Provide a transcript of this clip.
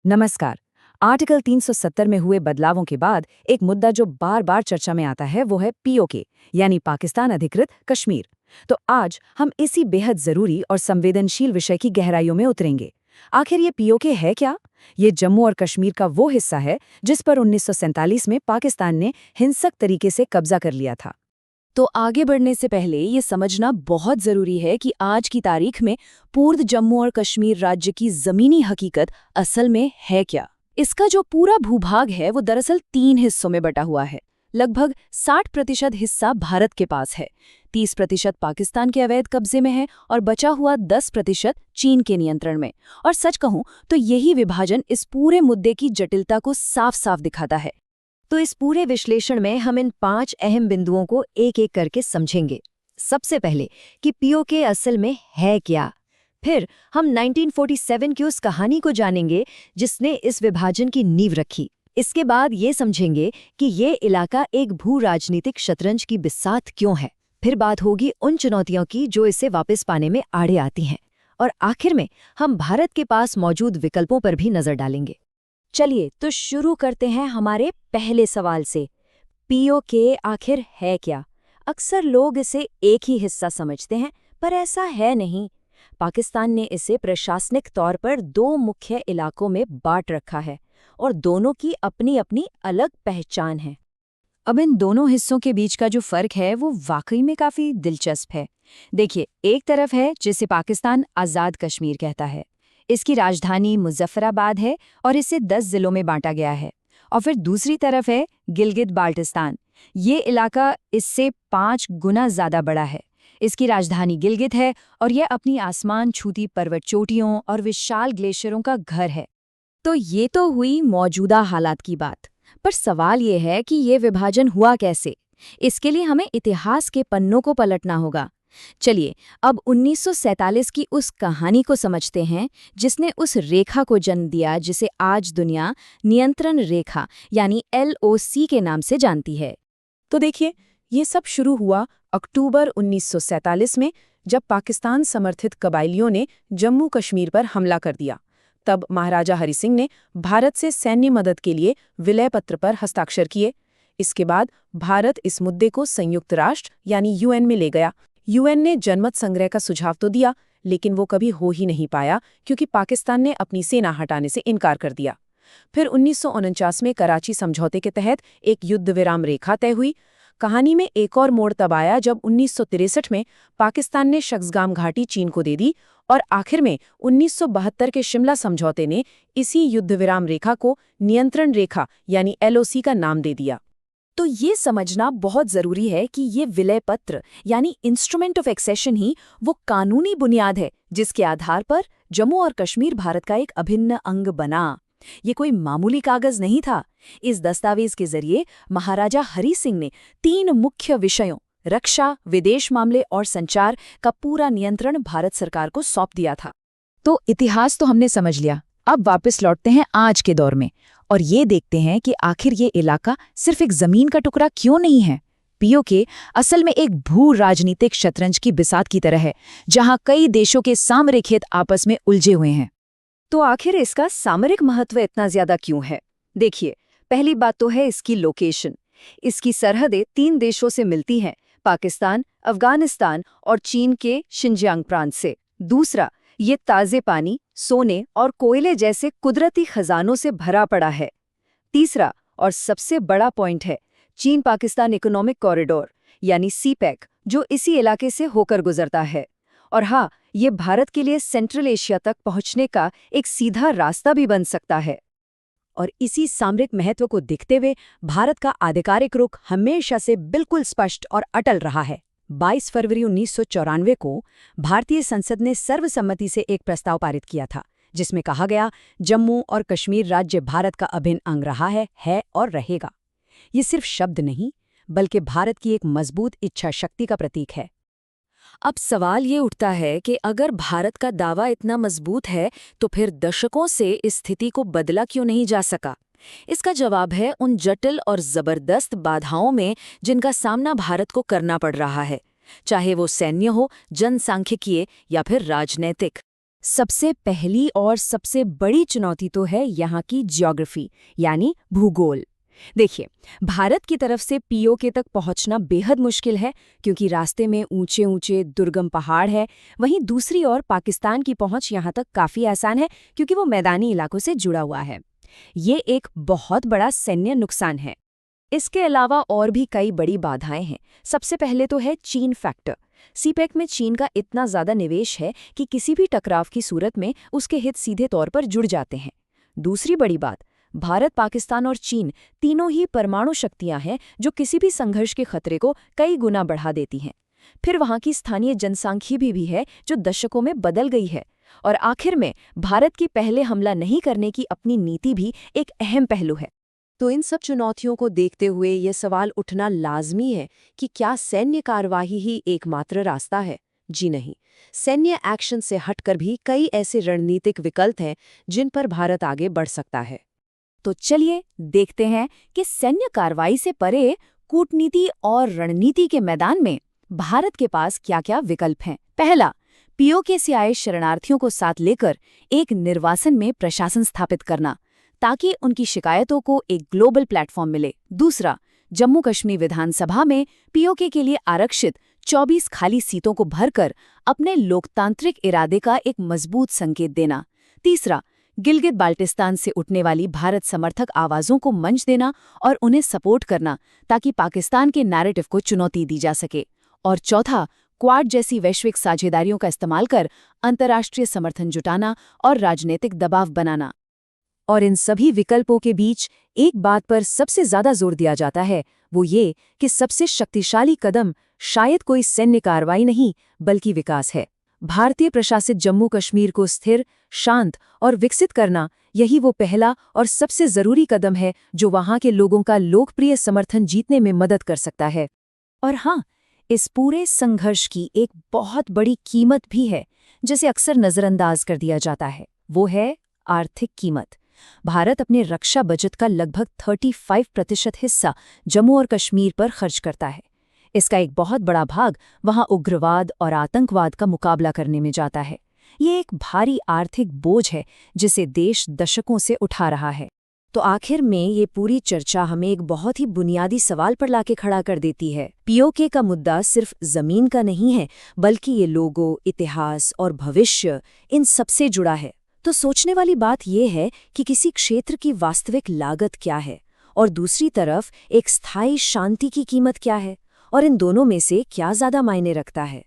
नमस्कार। आर्टिकल 370 में हुए बदलावों के बाद एक मुद्दा जो बार बार चर्चा में आता है वो है पीओके, यानी पाकिस्तान अधिकृत कश्मीर। तो आज हम इसी बेहद जरूरी और संवेदनशील विषय की गहराइयों में उतरेंगे। आखिर ये पीओके है क्या? ये जम्मू और कश्मीर का वो हिस्सा है जिस पर 1947 में पाकिस्तान ने हिंसक तरीके से कब्जा कर लिया था। तो आगे बढ़ने से पहले ये समझना बहुत ज़रूरी है कि आज की तारीख में पूर्व जम्मू और कश्मीर राज्य की ज़मीनी हकीकत असल में है क्या। इसका जो पूरा भूभाग है वो दरअसल 3 हिस्सों में बटा हुआ है। लगभग 60% हिस्सा भारत के पास है, 30% पाकिस्तान के अवैध कब्जे में है और बचा हुआ 10% चीन के नियंत्रण में। और सच कहूं तो यही विभाजन इस पूरे मुद्दे की जटिलता को साफ साफ दिखाता है। तो इस पूरे विश्लेषण में हम इन 5 अहम बिंदुओं को एक एक करके समझेंगे। सबसे पहले कि पीओके असल में है क्या। फिर हम 1947 की उस कहानी को जानेंगे जिसने इस विभाजन की नींव रखी। इसके बाद ये समझेंगे कि ये इलाका एक भू राजनीतिक शतरंज की बिसात क्यों है। फिर बात होगी उन चुनौतियों की जो इसे वापस पाने में आड़े आती हैं। और आखिर में हम भारत के पास मौजूद विकल्पों पर भी नजर डालेंगे। चलिए तो शुरू करते हैं हमारे पहले सवाल से। पीओके आखिर है क्या? अक्सर लोग इसे एक ही हिस्सा समझते हैं, पर ऐसा है नहीं। पाकिस्तान ने इसे प्रशासनिक तौर पर 2 मुख्य इलाकों में बांट रखा है और दोनों की अपनी अपनी अलग पहचान है। अब इन दोनों हिस्सों के बीच का जो फर्क है वो वाकई में काफी दिलचस्प है। देखिए, एक तरफ है जिसे पाकिस्तान आज़ाद कश्मीर कहता है। इसकी राजधानी मुजफ्फराबाद है और इसे 10 जिलों में बांटा गया है। और फिर दूसरी तरफ है गिलगित बाल्टिस्तान। ये इलाका इससे 5 गुना ज्यादा बड़ा है। इसकी राजधानी गिलगित है और यह अपनी आसमान छूती पर्वत चोटियों और विशाल ग्लेशियरों का घर है। तो ये तो हुई मौजूदा हालात की बात। पर सवाल ये है कि ये विभाजन हुआ कैसे? इसके लिए हमें इतिहास के पन्नों को पलटना होगा। चलिए अब 1947 की उस कहानी को समझते हैं जिसने उस रेखा को जन्म दिया जिसे आज दुनिया नियंत्रण रेखा यानी LOC के नाम से जानती है। तो देखिए, ये सब शुरू हुआ अक्टूबर 1947 में, जब पाकिस्तान समर्थित कबाइलियों ने जम्मू कश्मीर पर हमला कर दिया। तब महाराजा हरि सिंह ने भारत से सैन्य मदद के लिए विलय पत्र पर हस्ताक्षर किए। इसके बाद भारत इस मुद्दे को संयुक्त राष्ट्र यानी UN में ले गया। UN ने जनमत संग्रह का सुझाव तो दिया, लेकिन वो कभी हो ही नहीं पाया क्योंकि पाकिस्तान ने अपनी सेना हटाने से इनकार कर दिया। फिर 1949 में कराची समझौते के तहत एक युद्ध विराम रेखा तय हुई। कहानी में एक और मोड़ तब आया जब 1963 में पाकिस्तान ने शक्सगाम घाटी चीन को दे दी और आखिर में 1972 के शिमला समझौते ने इसी युद्ध विराम रेखा को नियंत्रण रेखा यानी LOC का नाम दे दिया। तो ये समझना बहुत जरूरी है कि ये विलय पत्र यानी इंस्ट्रूमेंट ऑफ एक्सेशन ही वो कानूनी बुनियाद है जिसके आधार पर जम्मू और कश्मीर भारत का एक अभिन्न अंग बना। ये कोई मामूली कागज नहीं था। इस दस्तावेज के जरिए महाराजा हरि सिंह ने 3 मुख्य विषयों रक्षा, विदेश मामले और संचार का पूरा नियंत्रण भारत सरकार को सौंप दिया था। तो इतिहास तो हमने समझ लिया। अब वापस लौटते हैं आज के दौर में और ये देखते हैं कि आखिर ये इलाका सिर्फ एक जमीन का टुकड़ा क्यों नहीं है। पीओके असल में एक भू राजनीतिक शतरंज की बिसात की तरह है जहां कई देशों के सामरिक हित आपस में उलझे हुए हैं। तो आखिर इसका सामरिक महत्व इतना ज्यादा क्यों है? देखिए, पहली बात तो है इसकी लोकेशन। इसकी सरहदें 3 देशों से मिलती हैं, पाकिस्तान, अफगानिस्तान और चीन के शिनजियांग प्रांत से। दूसरा, ये ताज़े पानी, सोने और कोयले जैसे कुदरती खजानों से भरा पड़ा है। तीसरा और सबसे बड़ा पॉइंट है चीन पाकिस्तान इकोनॉमिक कॉरिडोर यानी CPEC, जो इसी इलाके से होकर गुजरता है। और हाँ, ये भारत के लिए सेंट्रल एशिया तक पहुंचने का एक सीधा रास्ता भी बन सकता है। और इसी सामरिक महत्व को देखते हुए भारत का आधिकारिक रुख हमेशा से बिल्कुल स्पष्ट और अटल रहा है। 22 फरवरी 1994 को भारतीय संसद ने सर्वसम्मति से एक प्रस्ताव पारित किया था जिसमें कहा गया जम्मू और कश्मीर राज्य भारत का अभिन्न अंग रहा है और रहेगा। ये सिर्फ शब्द नहीं बल्कि भारत की एक मजबूत इच्छा शक्ति का प्रतीक है। अब सवाल ये उठता है कि अगर भारत का दावा इतना मजबूत है तो फिर दशकों से इस स्थिति को बदला क्यों नहीं जा सका? इसका जवाब है उन जटिल और जबरदस्त बाधाओं में जिनका सामना भारत को करना पड़ रहा है, चाहे वो सैन्य हो, जनसांख्यिकीय या फिर राजनैतिक। सबसे पहली और सबसे बड़ी चुनौती तो है यहाँ की ज्योग्राफी, यानी भूगोल। देखिए, भारत की तरफ से पीओके तक पहुंचना बेहद मुश्किल है, क्योंकि रास्ते में ऊंचे ऊंचे दुर्गम पहाड़ है। वहीं दूसरी ओर पाकिस्तान की पहुंच यहाँ तक काफ़ी आसान है, क्योंकि वो मैदानी इलाकों से जुड़ा हुआ है। ये एक बहुत बड़ा सैन्य नुकसान है। इसके अलावा और भी कई बड़ी बाधाएं हैं। सबसे पहले तो है चीन फैक्टर। सीपेक में चीन का इतना ज़्यादा निवेश है कि किसी भी टकराव की सूरत में उसके हित सीधे तौर पर जुड़ जाते हैं। दूसरी बड़ी बात, भारत, पाकिस्तान और चीन तीनों ही परमाणु शक्तियां हैं, जो किसी भी संघर्ष के खतरे को कई गुना बढ़ा देती हैं। फिर वहाँ की स्थानीय जनसांख्यिकी भी है, जो दशकों में बदल गई है। और आखिर में भारत की पहले हमला नहीं करने की अपनी नीति भी एक अहम पहलू है। तो इन सब चुनौतियों को देखते हुए ये सवाल उठना लाजमी है कि क्या सैन्य कार्यवाही ही एकमात्र रास्ता है? जी नहीं। सैन्य एक्शन से हटकर भी कई ऐसे रणनीतिक विकल्प हैं जिन पर भारत आगे बढ़ सकता है। तो चलिए देखते हैं कि सैन्य कार्रवाई से परे कूटनीति और रणनीति के मैदान में भारत के पास क्या-क्या विकल्प हैं। पहला, पीओके से आए शरणार्थियों को साथ लेकर एक निर्वासन में प्रशासन स्थापित करना, ताकि उनकी शिकायतों को एक ग्लोबल प्लेटफॉर्म मिले। दूसरा, जम्मू कश्मीर विधानसभा में पीओके के लिए आरक्षित 24 खाली सीटों को भरकर अपने लोकतांत्रिक इरादे का एक मजबूत संकेत देना। तीसरा, गिलगित बाल्टिस्तान से उठने वाली भारत समर्थक आवाज़ों को मंच देना और उन्हें सपोर्ट करना, ताकि पाकिस्तान के नैरेटिव को चुनौती दी जा सके। और चौथा, क्वाड जैसी वैश्विक साझेदारियों का इस्तेमाल कर अंतर्राष्ट्रीय समर्थन जुटाना और राजनीतिक दबाव बनाना। और इन सभी विकल्पों के बीच एक बात पर सबसे ज्यादा जोर दिया जाता है, वो ये कि सबसे शक्तिशाली कदम शायद कोई सैन्य कार्रवाई नहीं, बल्कि विकास है। भारतीय प्रशासित जम्मू कश्मीर को स्थिर, शांत और विकसित करना, यही वो पहला और सबसे जरूरी कदम है जो वहां के लोगों का लोकप्रिय समर्थन जीतने में मदद कर सकता है। और हाँ, इस पूरे संघर्ष की एक बहुत बड़ी कीमत भी है, जिसे अक्सर नजरअंदाज कर दिया जाता है। वो है आर्थिक कीमत। भारत अपने रक्षा बजट का लगभग 35% हिस्सा जम्मू और कश्मीर पर खर्च करता है। इसका एक बहुत बड़ा भाग वहां उग्रवाद और आतंकवाद का मुकाबला करने में जाता है। ये एक भारी आर्थिक बोझ है जिसे देश दशकों से उठा रहा है। तो आखिर में ये पूरी चर्चा हमें एक बहुत ही बुनियादी सवाल पर लाके खड़ा कर देती है। पीओके का मुद्दा सिर्फ जमीन का नहीं है, बल्कि ये लोगों, इतिहास और भविष्य, इन सबसे जुड़ा है। तो सोचने वाली बात यह है कि किसी क्षेत्र की वास्तविक लागत क्या है और दूसरी तरफ एक स्थायी शांति की कीमत क्या है, और इन दोनों में से क्या ज्यादा मायने रखता है।